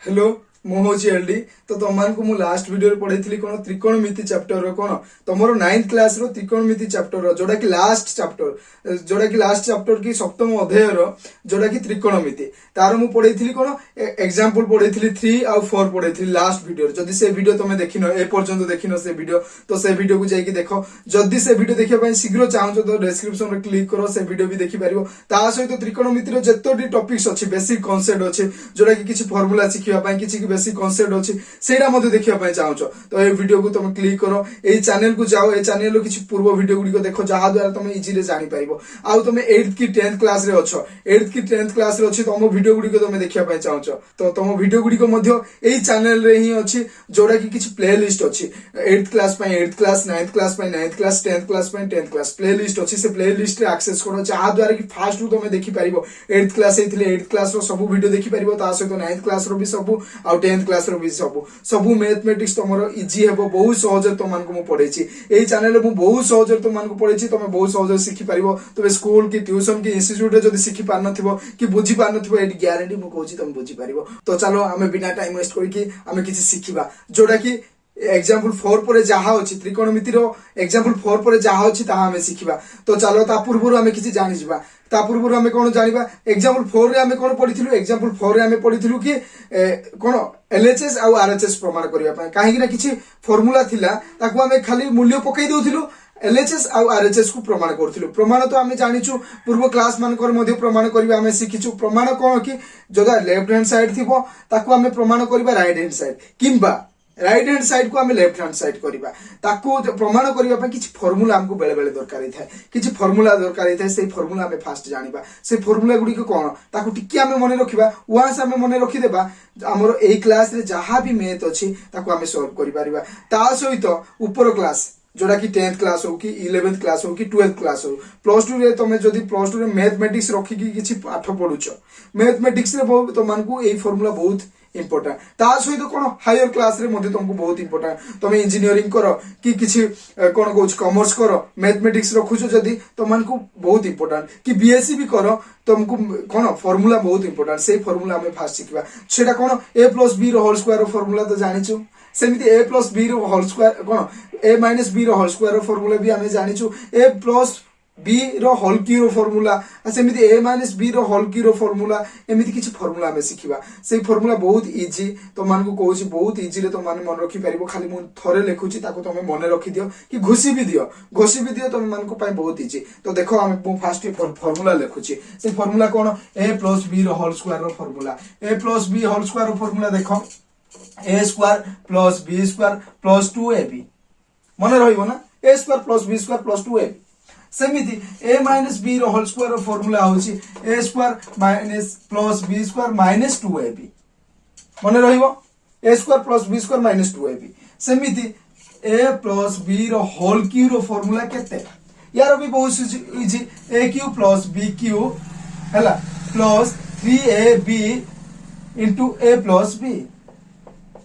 Hello मु हूँ LD. तो तुम को लास्ट वीडियो पढ़ाई कौन त्रिकोणमिति चैप्टर कौन तुम 9th क्लास रो त्रिकोणमिति चैप्टर जोड़ा कि लास्ट चैप्टर की सप्तम अध्याय जोड़ा कि त्रिकोणमिति तार मु पढ़ाई कौन एग्जांपल पढ़ाई 3 आउ 4 पढ़ाई लास्ट वीडियो। जदि से वीडियो तुम देखिन ए पर्यंत देखिन से वीडियो तो से वीडियो को जाइए देख। जदि से वीडियो देखा शीघ्र चाहो तो डिस्क्रिप्शन में क्लिक करो से वीडियो भी देखि पारिबो। ता सहित त्रिकोणमिति जतोटी टॉपिक्स अच्छी बेसिक कॉन्सेप्ट अच्छे जोड़ा कि किसी फॉर्मूला शिखिबा किसी बेसिक कॉन्सेप्ट अच्छी सेटा मते देखिबा चाहो तो ये वीडियो को तुम क्लिक करो। ए चैनल को जाओ ए चैनल रो किछि पूर्व वीडियो गुडी को देखो जहा द्वारा तुम इजीली जानि पारिबो। आ तुम 8th की 10th क्लास रे अछो 8th की 10th क्लास रे अछि तुम वीडियो गुडी को तुम देखिबा चाहो तो तुम वीडियो गुडी को मध्य ए चैनल रे ही अछि जोड़ा कि किछि प्लेलिस्ट अछि 8th क्लास पय 8th क्लास 9th क्लास पय 9th क्लास 10th क्लास पय 10th क्लास प्लेलिस्ट अछि से प्लेलिस्ट रे एक्सेस करो जहा द्वारा कि फास्ट रु तुम देखि पारिबो 8th क्लास हेथिले 8th क्लास रो सब वीडियो देखि पारिबो ता सहित 9th क्लास रो भी सब आ 10th क्लास रो भी सब मैथमेटिक्स तुमरो इजी हेबो बहुत सहज तुमको मु पढेछि एई चैनल रे मु बहुत सहज तुमको पढेछि तुम बहुत सहज सिखि पारिबो। तुम स्कूल की ट्यूशन की इंस्टीट्यूट रे जदी सिखि पार नथिबो कि बुझि पार नथिबो एटी ग्यारंटी मु कहूछि तुम बुझि पारिबो। तो चलो हमें बिना टाइम वेस्ट करि कि हमें किछि सिखिबा जोड़ा कि एग्जांपल 4 पर जहा अछि त्रिकोणमिति रो एग्जांपल 4 पर जहा अछि ता हमें सिखिबा। तो चलो ता पूर्व हमें किछि जानि जिबा। ता पूर्व हमें कोन जानिबा एग्जांपल 4 रे हमें कोन पढिथिलु एग्जांपल 4 रे हमें पढिथिलु कि कोन एलएचएस आ आरएचएस प्रमाण करिया पय काहे कि किछि फार्मूला थिला ताकू हमें खाली मूल्य पकई दोथिलु एलएचएस आ आरएचएस को प्रमाण करथिलु। प्रमाण तो हमें जानिछु पूर्व क्लास मानकर मध्ये प्रमाण करिबा हमें सिखिछु। प्रमाण कोन कि जदा लेफ्ट हैंड साइड थिबो ताकू हमें प्रमाण करिबा राइट हैंड साइड किंबा राइट हैंड साइड को हमें लेफ्ट हैंड साइड करिबा ताकू प्रमाण करिबा पय किछि फार्मूला हमको बेले बेले दरकार थाए किछि फार्मूला दरकार थाए से फार्मूला हमें फास्ट जानिबा से फार्मूला गुडी को कोन ताकू टिके हमें मने रखिबा वहां हमें मने रखि देबा हमरो ए क्लास रे जहां भी मैथ अछि ताकू हमें सॉल्व करि परिबा। ता सहित ऊपर क्लास जोड़ा कि 10th क्लास हो कि 11th क्लास हो कि 12th क्लास हो प्लस 2 रे तमे जदी प्लस 2 रे मैथमेटिक्स रखि कि किछि पाठ पढुछ मैथमेटिक्स रे तुमको एई फार्मूला बहुत इंपोर्टेंट। ता सहित कोन हायर क्लास रे मध्ये तुमको बहुत इंपोर्टेंट तमे इंजीनियरिंग करो कि किछि कोन कहूछ कॉमर्स करो मैथमेटिक्स रखुछ जदी तुमको बहुत इंपोर्टेंट कि बीएससी भी करो तुमको कोन फार्मूला बहुत इंपोर्टेंट से फार्मूला हमें फास्ट सिखबा। सेटा कोन a + b रो होल स्क्वायर रो फार्मूला तो जानिछु सेमिति a + b रो होल स्क्वायर कोन a - b रो होल स्क्वायर रो फार्मूला भी हमें जानिछु a + b रो होल क्यूब रो फार्मूला सेमिति a - b रो होल क्यूब रो फार्मूला एमिति किछि फार्मूला हमें सिखिबा। से फार्मूला बहुत इजी तो मानको कहूछि बहुत इजी रे तो मान मन रखि परिबो खाली मु थरे लिखुछि ताको तमे मने रखि दियो कि घोषि भी दियो तमे मानको पय बहुत इजी। तो देखो हम मु फास्ट फार्मूला लिखुछि से फार्मूला कोन a + b रो होल स्क्वायर रो formula a + b whole square रो फार्मूला देखो a square + b square + 2ab मने रहिबो ना a square + b square + 2ab सेमिति a - b रो होल स्क्वायर रो फार्मूला होछि a square + b square - 2ab मने रहिबो a square + b square - 2ab सेमिति a + b रो होल क्यूब रो फार्मूला केते यार भी बहुत easy a cube + b cube हैला प्लस 3ab * a + b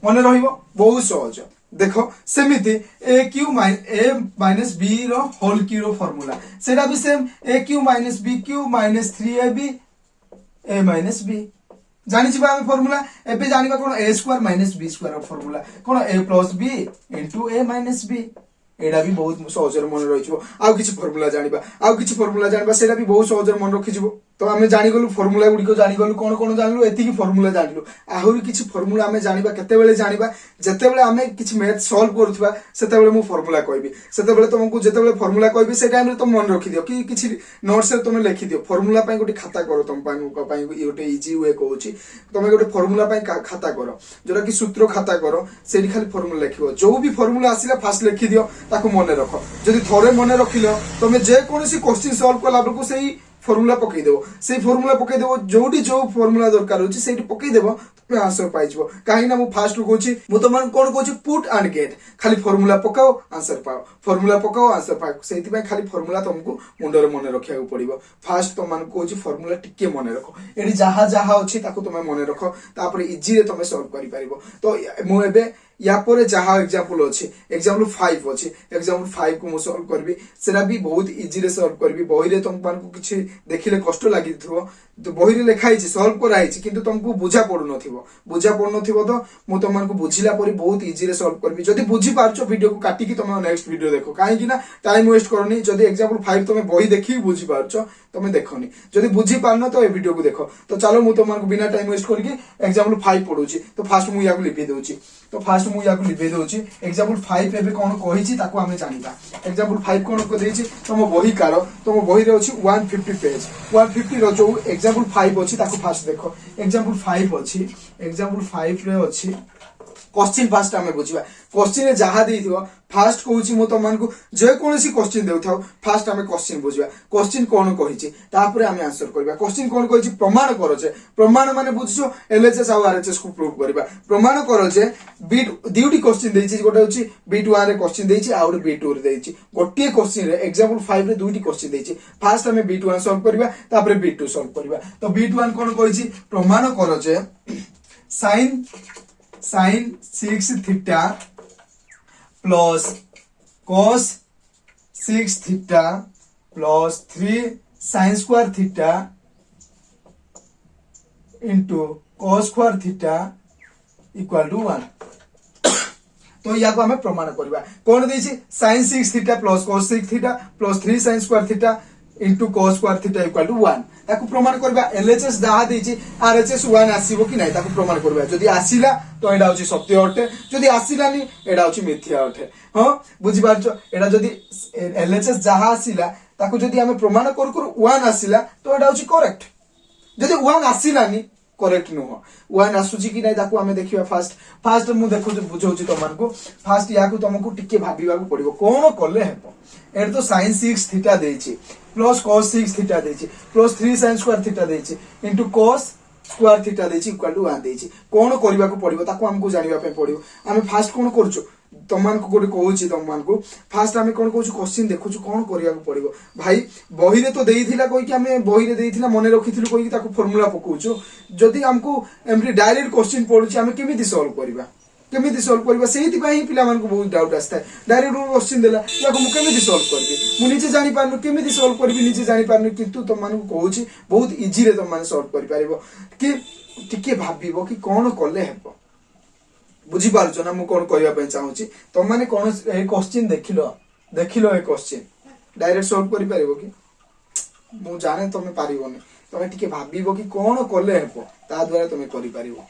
मने रहिबो बहुत सहज। देखो सेमिति a क्यूब a - b रो होल क्यूब रो फार्मूला सेटा भी same a cube - b cube - 3ab a - b जानि छिबा हम फार्मूला एबे जानिबा कोन a स्क्वायर - b स्क्वायर रो फार्मूला कोन a + b * a - b एडा भी बहुत सहज मन रहिछो। आउ किछि फार्मूला जानिबा सेटा भी बहुत सहज मन रखिछिबो। तो हमें जानि गलु फार्मूला गुडी को जानि गलु कोन जानलु एति की फार्मूला जानलु आहुरी किछि फार्मूला हमें जानिबा केते बेले जानिबा जते बेले हमें किछि मैथ सॉल्व करथबा सेते बेले मु फार्मूला कहबी सेते बेले तुमको जते बेले फार्मूला कहबी से टाइम रे तुम मन रखि दियो कि किछि नोट्स रे तुम लिखि दियो फार्मूला पय गोटे खाता करो तुम पय गोटे इजी वे कहूची तुम गोटे फार्मूला पय खाता करो जोरा कि सूत्र खाता करो सेठी खाली फार्मूला लिखिबो जो भी फार्मूला आसीला फास्ट लिखि दियो ताको मने रखो। जदि थोड़े मने रखिलो तुम जे कोनसी क्वेश्चन सॉल्व कला बेलको सेही फार्मूला पकई देबो से फार्मूला पकई देबो जोडी जो फार्मूला दरकार होची सेठी पकई देबो तुम आंसर पाइ जबो। काहे ना मु फास्ट रू कहूची मु तो मन कोन कहूची पुट एंड गेट खाली फार्मूला पकाओ आंसर पाओ फार्मूला पकाओ आंसर पाओ सेठी पय खाली फार्मूला तुमको मुंडरे मने रखिया को पड़िबो। फास्ट तो मन कहूची फार्मूला टिके मने रखो एडी जहा जहा अछि ताको तुम मने रखो तापर इजी रे तुम सॉल्व करि परिबो। तो मु एबे या पर जहाँ एग्जांपल अच्छे एग्जांपल 5 अच्छे एग्जांपल 5 को मु सॉल्व करबी सेरा भी बहुत इजी रे सॉल्व करबी बही रे तुम को किछि देखिले कष्ट लागि थो तो बही रे लिखा हिची सॉल्व करा हिची किंतु तुमको बुझा पडु नथिबो तो मु तुम को बुझिला परी बहुत इजी रे सॉल्व करबी जदी बुझी पारछो वीडियो को काटी की तुम नेक्स्ट वीडियो देखो काहे कि ना टाइम वेस्ट करनी जदी एग्जांपल 5 तुम बही देखि बुझी पारछो तुम देखोनी जदी बुझी पारनो तो ए वीडियो को देखो तो चलो मु तुम को बिना टाइम वेस्ट करके एग्जांपल 5 पढुची तो फास्ट मु या को लिखि दोची तो फास्ट मु या को लिखि दोची एग्जांपल 5 एबे कोन कहिची ताको हमें जानिबा एग्जांपल 5 कोन को देची तुम बही कार तुम बही रे अछि 150 पेज 150 रो जो एग्जांपल 5 अछि ताको फास्ट देखो एग्जांपल 5 अछि एग्जांपल 5 रे अछि क्वेश्चन फास्ट हमें बुझिबा क्वेश्चन रे जहा देइथिबो फास्ट कहूची मो तमान को जे कोनसी क्वेश्चन देउथाउ फास्ट हमें क्वेश्चन बुझिबा क्वेश्चन कोन कहिची तापर हमें आंसर करबा क्वेश्चन कोन कहिची प्रमाण करो जे प्रमाण माने बुझिछो एलएचएस आ आरएचएस को प्रूव करबा प्रमाण करो जे बी दुटी क्वेश्चन देइची गोटे होची B1 रे क्वेश्चन देइची आ गोटे B2 रे देइची गोटे क्वेश्चन रे एग्जांपल 5 रे दुटी क्वेश्चन देइची फास्ट हमें B1 सॉल्व करबा तापर B2 सॉल्व करबा तो B1 कोन कहिची प्रमाण करो जे sin 6 theta plus cos 6 theta plus 3 sin square theta into cos square theta equal to 1 तो या को हमें प्रमाण करबा कोन देछि sin 6 theta plus cos 6 theta plus 3 sin square theta into cos square theta equal to 1 ताको प्रमाण करबा एलएचएस जहा देछि आरएचएस 1 आसीबो कि नै ताको प्रमाण करबा जदी आसीला तो एडा होची सत्य अटे जदी आसीलानी एडा होची मिथ्या अटे हां बुझि पारछो एडा जदी एलएचएस जहा आसीला ताको जदी हमें प्रमाण कर 1 आसीला तो एडा होची करेक्ट जदी 1 आसीलानी करेक्ट नुह 1 आसुची कि नै ताको हमें देखिबा फास्ट मु देखो बुझौची तमान को फास्ट या को तुमको टिके भाबिबा को पड़िबो कोन करले हेबो एड तो sin 6 थीटा देछि प्लस cos 6 थीटा देछि प्लस 3 sin स्क्वायर थीटा देछि इनटू cos स्क्वायर थीटा देछि इक्वल टू 1 देछि कोन करबा को पड़िबो ताको हमको जानिबा पे पड़िबो हमें फास्ट कोन करछु तमान को गोटे कहूची तमान को फास्ट हमें कोन कहूछु क्वेश्चन देखुछु कोन करिया को पड़िबो भाई बही रे तो देइथिला कोइ कि हमें बही रे देइथिला मने रखिथिलु कोइ कि ताको फार्मूला पकोछु जदी हमको एमरी डायरेक्ट क्वेश्चन पढुची हमें केमिति सॉल्व करबा सेहिति पई पिला मन को बहुत डाउट आस्ता है डायरेक्ट क्वेश्चन देला या को केमिति सॉल्व करबी मु निजे जानि पारनु केमिति सॉल्व करबी निजे जानि पारनु किंतु तुम मन को कहूची बहुत इजी रे तुम मन सॉल्व करि पारिबो कि टिके भाबिबो कि कोन करले हेबो बुझी पारछो ना मु कोन कहबा पई चाहूची तुम माने कोन ए क्वेश्चन देखिलो ए क्वेश्चन डायरेक्ट सॉल्व करि पारिबो कि मु जाने तुम पारिबोनी तुम टिके भाबिबो कि कोन करले हेबो ता द्वारा तुम करि पारिबो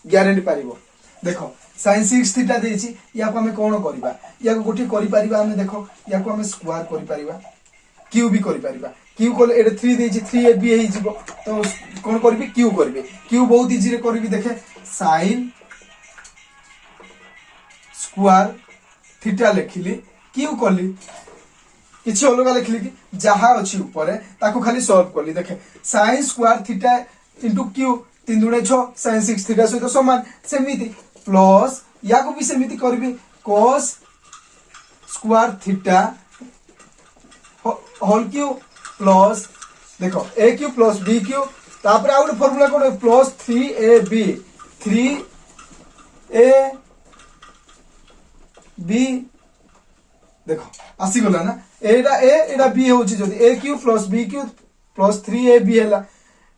गारंटी पारिबो देखो sin 6 थीटा देछि या को हमें कोन करबा या को गोटी करि परिबा हमें देखो या को हमें स्क्वायर करि परिबा क्यू भी करि परिबा क्यू कोले एडे 3 देछि 3 बी हे जिवो तो कोन करबी क्यू बहुत इजी रे करबी देखे sin स्क्वायर थीटा लिखिली क्यू कली किछि अलगा लिखली कि जहा अछि ऊपर ताको खाली सॉल्व करली देखे sin square theta into Q 3 दुणे 6 sin 6 theta सहित समान सेमिति प्लस या को भी सेमिति करबी cos square theta whole cube plus देखो a cube plus b cube तापर आउट फार्मूला कोन प्लस 3ab 3ab देखो आसी गला ना एडा a एडा b होची जदी a cube plus b Q plus 3ab हैला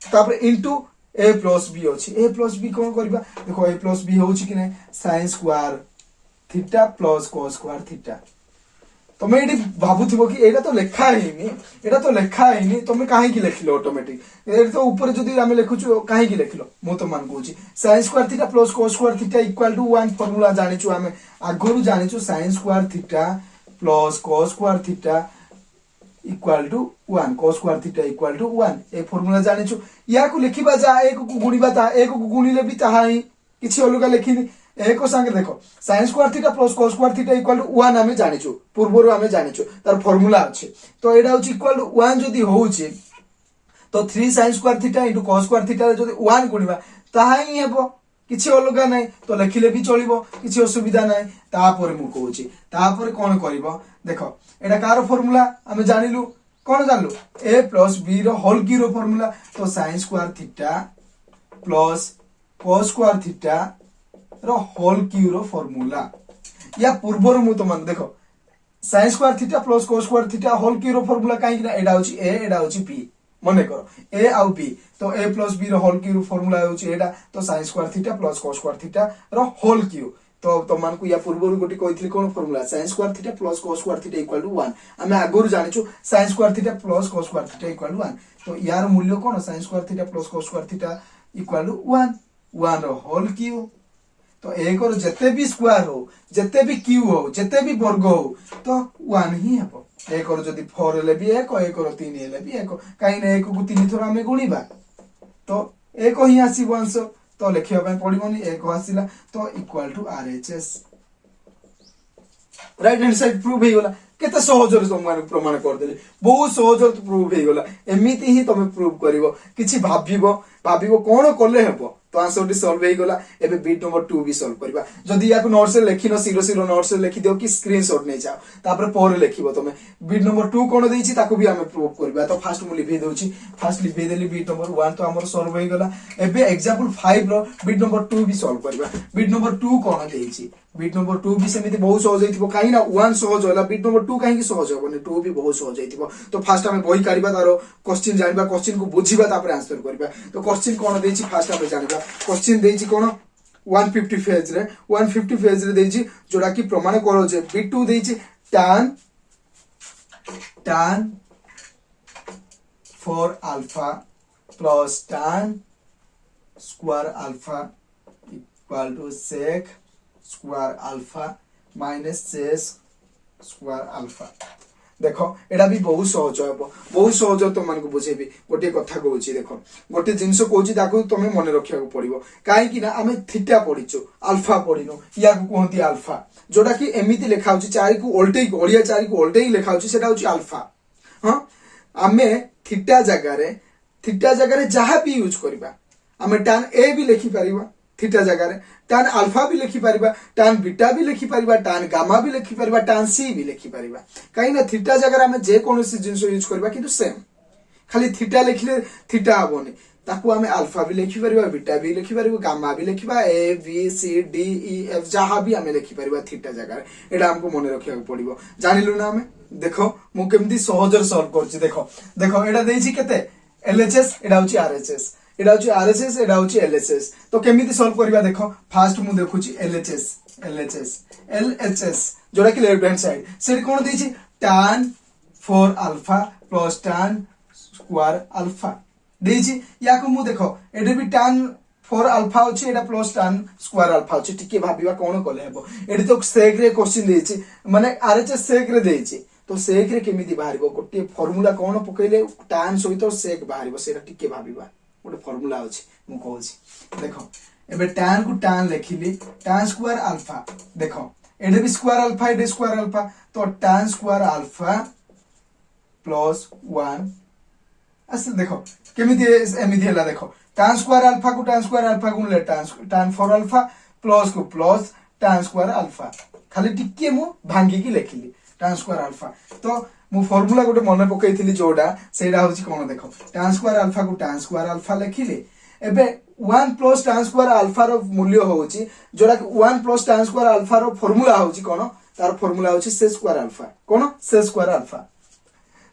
तापर इनटू a प्लस b होची a प्लस b कोन करबा देखो a प्लस b होची कि नै sin square theta plus cos square theta तमे एडी भाबुथिबो कि एटा तो लेखा हेनी तमे काहे कि लेखिलो ऑटोमेटिक एटा तो ऊपर जदी हम लेखुछु काहे कि लेखिलो मो तो मान कहूची sin square theta plus cos square theta equal to 1 formula जानिछु हमें आगरु जानिछु sin square theta plus cos square theta equal to 1 cos square theta equal to 1 ए फार्मूला जानिछु या को लिखिबा जा एक को गुणिबा ता एक को गुणिले भी ताहा ही किछि अलगा लिखिनी एक संगे देखो sin square theta plus cos square theta equal to 1 हमें जानिछु पूर्वरो हमें जानिछु तार फार्मूला अछि तो एडा होछि इक्वल टू 1 जदी होउछि तो 3 sin square theta into cos square theta जदी 1 गुणिबा ताहा ही हेबो किछि अलगा नै तो लिखिले भी चलिबो किछि असुविधा नै तापर मु कहूछि तापर कोन करबो देखो एडा कार फार्मूला हमें जानिलु कोन जानलु a प्लस b रो होल की रो फार्मूला तो sin square theta plus cos square theta रो होल क्यू रो फॉर्मूला या पूर्वर मु तुम देख sin square theta plus cos square theta whole cube रो फॉर्मूला काई कि एडा होची a एडा होची b मने करो a आउ b तो a प्लस b रो होल क्यू रो फॉर्मूला होची एडा तो sin square theta plus cos square theta रो होल क्यू तो तुम को या पूर्व गोटे कही कौन formula sin square theta plus cos square theta equal to 1 आम आगुरी जानिछु sin square theta plus cos square theta equal to 1 तो यार मूल्य कौन sin square theta plus cos square theta equal to 1 1 row whole cube तो एक और जते भी स्क्वायर हो जते भी क्यू हो जते भी वर्ग हो तो 1 ही हबो एक और जदी 4 हेले भी एक और 3 हेले भी एक काई ना एक को 3 थोर हमें गुणीबा तो एक ही आसीबो आंसर तो लिखिया पय पडिबोनी एक आसीला तो equal to RHS right hand side prove हे गला केते सहजरे तुम प्रमाण कर देली बहुत सहजरे प्रूव हे गला एमिति ही तुम प्रूव करिवो किछि भाबिबो कोन करले हेबो तो आंसर टी सॉल्व हे गला एबे बीट नंबर 2 भी सॉल्व करबा जदी याको नोट्स रे लिखिनो 00 नोट्स रे लिखि दियो कि स्क्रीनशॉट नै जाओ तापर पर लिखिबो तुमे बीट नंबर 2 कोन देछि ताको भी हमें प्रूव करबा तो फास्ट मु लिखि दोछि फास्ट लिखि देली बीट नंबर 1 तो हमर सॉल्व हे गला एबे एग्जांपल 5 रो बीट नंबर 2 भी सॉल्व करबा बीट नंबर 2 कोन देछि बीट नंबर 2 भी सेमिति बहुत सहज हेतिबो काई ना 1 सहज होला बीट नंबर 2 काई कि सहज होबनी 2 भी बहुत सहज हेतिबो तो फास्ट हमें बही काढिबा तारो क्वेश्चन जानिबा क्वेश्चन को बुझिबा तापर आंसर करबा तो क्वेश्चन कोन देछि फास्ट हमें जानिबा क्वेश्चन देछि कोन 150 पेज रे देछि जोडा कि प्रमाण करो जे बीट 2 देछि tan for alpha plus tan square alpha equal to sec square alpha minus sec square alpha देखो एडा भी बहुत सहज हो बहुत सहज तो मान को बुझेबी गोटे कथा कहूची देखो गोटे जिंस कहूची ताको तमे मन रखिया को पड़िबो काहे कि ना हमें थीटा पढिचो अल्फा पढिनो या को कहंती अल्फा जोडा कि एमिति लिखा होची 4 को उल्टे ओडिया 4 को उल्टे ही लिखा होची सेटा होची अल्फा हां हमें थीटा जगह रे जहां भी यूज करबा हमें tan a भी लिखि परिबा थीटा जगह रे tan अल्फा भी लिखि परिबा tan बीटा भी लिखि परिबा tan गामा भी लिखि परिबा tan c भी लिखि परिबा काई ना थीटा जगह हमें जे कोनोसी जिंस यूज करबा किंतु सेम खाली थीटा लिखले थीटा हबोनी ताकू हमें अल्फा भी लिखि परिबा बीटा भी लिखि परिबा गामा भी लिखिबा a b c d e f जहां भी हमें लिखि परिबा थीटा जगह रे एडा हमको मन रखिया को पड़िबो जानिलु ना हमें देखो मु केमदी सहजर सॉल्व करछि देखो एडा देछि केते LHS एडा होछि RHS एडा होछि RHS एडा होछि LHS तो केमिति सॉल्व करबा देखो फास्ट मु देखुछि LHS जोडा कि लेफ्ट हैंड साइड सेड कोन देछि tan for alpha plus tan square alpha देछि याको मु देखो एडे भी tan for alpha होछि एडा plus tan square alpha होछि टिके भाबिबा कोन कोले हेबो एडे तो सेक रे क्वेश्चन देछि माने RHS सेक रे देछि तो सेक रे केमिति बाहरिबो गोटे फार्मूला कोन पकैले tan सहित सेक बाहरिबो सेटा टिके भाबिबा गोटे फार्मूला अछि मु कहूछि देखो एबे tan को tan लिखिली tan स्क्वायर अल्फा देखो एडे भी स्क्वायर अल्फा एडे स्क्वायर अल्फा तो tan स्क्वायर अल्फा प्लस 1 असल देखो केमिति एमिति हला देखो tan स्क्वायर अल्फा को tan स्क्वायर अल्फा गुणले tan फॉर अल्फा प्लस को प्लस tan स्क्वायर अल्फा खाली टिके मु भांगी की लिखिली tan स्क्वायर अल्फा तो मु फार्मूला गोटे मन पकैथिली जोडा सेडा होची कोन देखो tan स्क्वायर अल्फा को tan स्क्वायर अल्फा लिखिले एबे 1 प्लस tan स्क्वायर अल्फा रो मूल्य होची जोडा कि 1 प्लस tan स्क्वायर अल्फा रो फार्मूला होची कोन तार फार्मूला होची sec स्क्वायर अल्फा कोन sec स्क्वायर अल्फा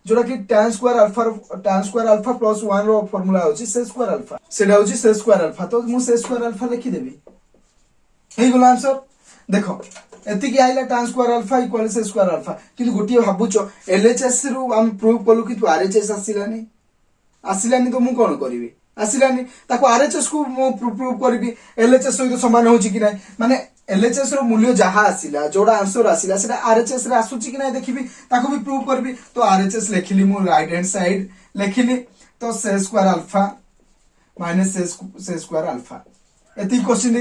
जोडा कि tan स्क्वायर अल्फा प्लस 1 रो फार्मूला होची sec स्क्वायर अल्फा सेडा होची sec स्क्वायर अल्फा तो मु sec स्क्वायर अल्फा लिखि देबी हे गोला आंसर देखो एति कि आइला tan square alpha equal sec square alpha किंतु गोटियो भाबुचो LHS रु हम प्रूव कलु कि तू RHS आसिलानी तो मु कोन करिवि आसिलानी ताको RHS को मु प्रूव करबी LHS सहित समान होची कि नाही माने LHS रो मूल्य जहा आसिला जोडा आंसर आसिला सेटा RHS रे आसुची कि नाही देखिबी ताको भी प्रूव करबी तो RHS लिखिली मु राइट हैंड साइड लिखिली तो sec square alpha minus sec square alpha एति क्वेश्चन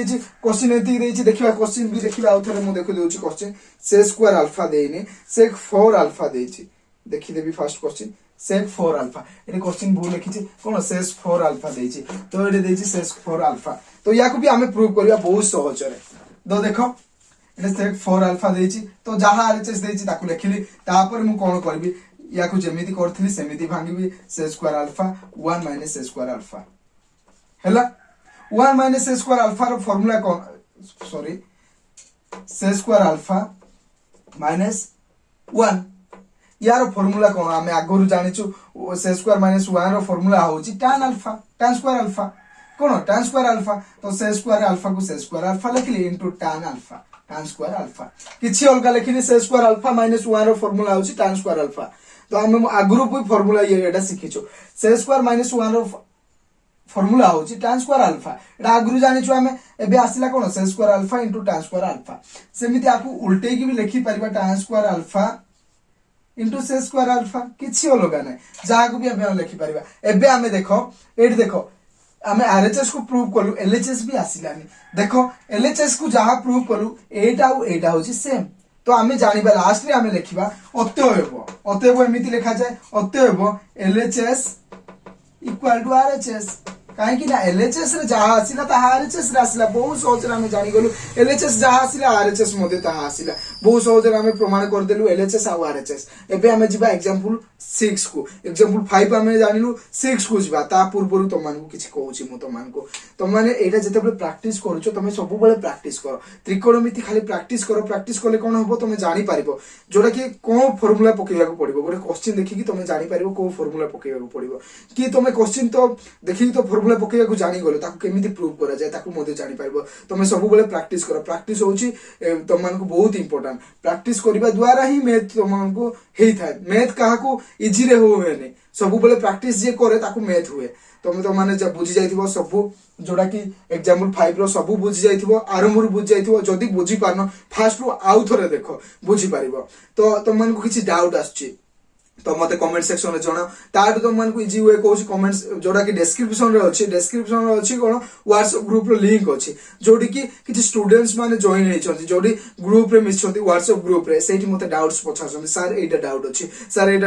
एति देछि देखिबा क्वेश्चन भी देखिबा आउथरे मु देखु देउछि क्वेश्चन sec स्क्वायर अल्फा देइने sec 4 अल्फा देछि देखि देबी फर्स्ट क्वेश्चन sec 4 अल्फा एने क्वेश्चन भूल लिखिछि कोन sec 4 अल्फा देछि तो एडे देछि sec 4 अल्फा तो याको भी हमें प्रूव करिया बहुत सहज रे दो देखो एने sec 4 अल्फा देछि तो जहा RHS देछि ताकू लिखिली तापर मु कोन करबी याको जेमिति करथिली सेमिति भांगीबी sec square alpha 1 minus sec square alpha हैला 1 माइनस sec स्क्वायर अल्फा रो फार्मूला कोन सॉरी से स्क्वायर अल्फा माइनस 1 यार फॉर्मूला कौन आम आगु जानिचु से स्क्वायर माइनस 1 रो फॉर्मूला होची tan स्क्वायर अल्फा कौन tan स्क्वायर अल्फा तो से स्क्वायर अल्फा को से स्क्वायर अल्फा लिखली इनटू tan स्क्वायर अल्फा किछि अलगा लिखिनी से स्क्वायर अल्फा माइनस 1 रो फॉर्मूला होची tan स्क्वायर अल्फा तो हम आगु भी फॉर्मूला ये एटा सिखिचो से स्क्वायर माइनस 1 रो फॉर्मूला होची tan स्क्वायर अल्फा एटा आगु जानिचु हमें एबे आसिला कोन sec square alpha into tan square alpha सेमिति आपु उल्टे की भी लिखि परिबा tan square alpha into sec square alpha किछि अलगा नै जहा को भी हम लिखि परिबा एबे हमें देखो एट देखो हमें आरएचएस को प्रूव कलु एलएचएस भी आसिलानी देखो एलएचएस को जहा प्रूव कलु एटा होची सेम तो हमें जानिबा लास्ट रे हमें लिखिबा अतएव एमिति लिखा जाए अतएव एलएचएस इक्वल टू आरएचएस कहीं ना एलएचएस रे जहा आसिला ता आरएचएस रे आसिला बहुत सहज रे हमें जानि गलु एलएचएस जहा आसिला आरएचएस मध्ये ता आसिला बहुत सहज रे हमें प्रमाण कर देलु एलएचएस आ आरएचएस एबे हमें जिबा एग्जांपल 6 को एग्जांपल 5 हमें जानिलु 6 को जिबा ता पूर्वरु तो मान को किछि कहूची मु तो मान को तो माने एटा जते बेले प्रैक्टिस करूछो तमे सब बेले प्रैक्टिस करो त्रिकोणमिति खाली प्रैक्टिस करो प्रैक्टिस करले कोन होबो तमे जानि पारिबो जोडा कि कोन फार्मूला पकेया को पड़िबो गोटे क्वेश्चन देखि कि तमे जानि पारिबो कोन फार्मूला पकेया को पड़िबो कि तमे क्वेश्चन तो देखि तो फार्मूला पकेया को जानि गलो ताको केमिति प्रूव करा जाय ताको मध्ये जानि पारिबो तमे सब बेले प्रैक्टिस करो प्रैक्टिस होची तम मान को बहुत इंपोर्टेंट प्रैक्टिस करबा द्वारा ही मैथ तम मान को हेई थाय मैथ काहा को इजी रे होवेनी सब बेले प्रैक्टिस जे करे ताको मैथ हुए तमे तो माने जब बुझी जाइथिबो सब जोड़ा कि एग्जांपल 5 रो सब बुझी जाइथिबो आरंभ रो बुझी जाइथिबो जदी बुझी पारनो फास्ट रो आउ थरे देखो बुझी पारिबो तो तम मान को किछि डाउट आछी तो मते कमेंट सेक्शन रे जणा ताड तो मन को इजी वे कहूची कमेंट्स जोडा कि डिस्क्रिप्शन रे अछि कोन व्हाट्सएप ग्रुप रो लिंक अछि जोडी कि किछि स्टूडेंट्स माने जॉइन हे छथि जोडी ग्रुप रे मिस छथि व्हाट्सएप ग्रुप रे सेठी मते डाउट्स पछाछथि सर एटा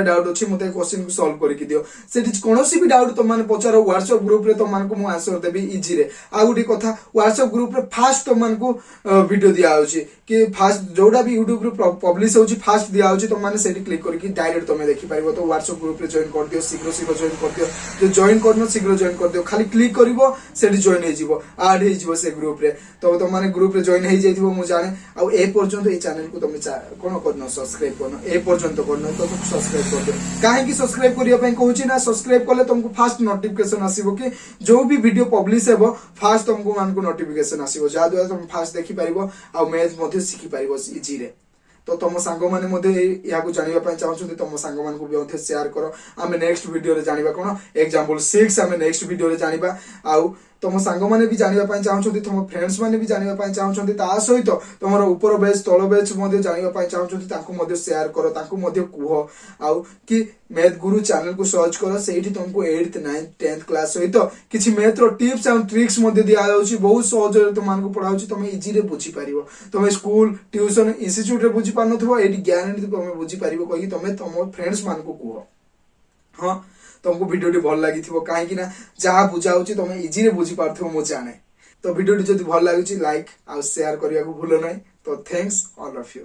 डाउट अछि मते क्वेश्चन को सॉल्व करि कि दियो सेठी कोनोसी भी डाउट तो माने पचारो व्हाट्सएप ग्रुप रे तो मान को मु आंसर देबी इजी रे आ गुडी कथा व्हाट्सएप ग्रुप रे फास्ट तो मान को वीडियो दिया होछि कि फास्ट जोडा भी YouTube रे पब्लिश होछि फास्ट दिया होछि तो माने सेठी क्लिक करि कि डायरेक्ट तमे देखि पारिबो तो व्हाट्सएप ग्रुप रे जॉइन कर दियो शीघ्र जॉइन कर दियो जो जॉइन करनो शीघ्र जॉइन कर दियो खाली क्लिक करिवो सेठी जॉइन हे जिवो ऐड हे जिवो से ग्रुप रे तो माने ग्रुप रे जॉइन हे जाइथिबो मु जाने आ ए पर्यंत ए चैनल को तमे कोन करनो सब्सक्राइब करनो ए पर्यंत करनो तो सब्सक्राइब कर दियो काहे कि सब्सक्राइब करिया पय कहूची ना सब्सक्राइब करले तुमको फास्ट नोटिफिकेशन आसीबो कि जो भी वीडियो पब्लिश हेबो फास्ट तुमको मान को नोटिफिकेशन आसीबो जा द्वारा तुम फास्ट देखि पारिबो आ मैथ मध्ये सिखि पारिबो इजी रे तो तुम सांग मैंने या जाना चाहते तुम सांग मान को भी शेयर करो आम नेक्स्ट वीडियो रे जानिबा कोन एग्जांपल 6 आम नेक्स्ट वीडियो रे जानिबा आउ तुम सांग मैंने भी जाना चाहते तुम फ्रेंड्स मैंने भी जाना चाहते ता सहित तुम ऊपर बेच तल बेच जाना चाहते शेयर करो कह आउ कि मैथ गुरु चैनल को सर्च करो से तुमको 8th 9th 10th क्लास सहित किसी मैथ रो टिप्स एंड ट्रिक्स दिया जाउची बहुत सहज तुमको पढ़ाऊँ तुम इजी रे बुझी पारिबो तुम स्कूल ट्यूशन इंस्टीट्यूट रे बुझी पारनथबो एटी गारंटी तुम बुझी पारिबो कहि तुम तुम फ्रेंड्स मान को कह हाँ तुमको वीडियो भल लगी कहीं ना जहाँ बुझाऊँ तुम इजी रे बुझी पार्थो मु जाने तो वीडियो जब भल लगी लाइक आ शेयर करने को भूल ना तो थैंक्स ऑल ऑफ यू।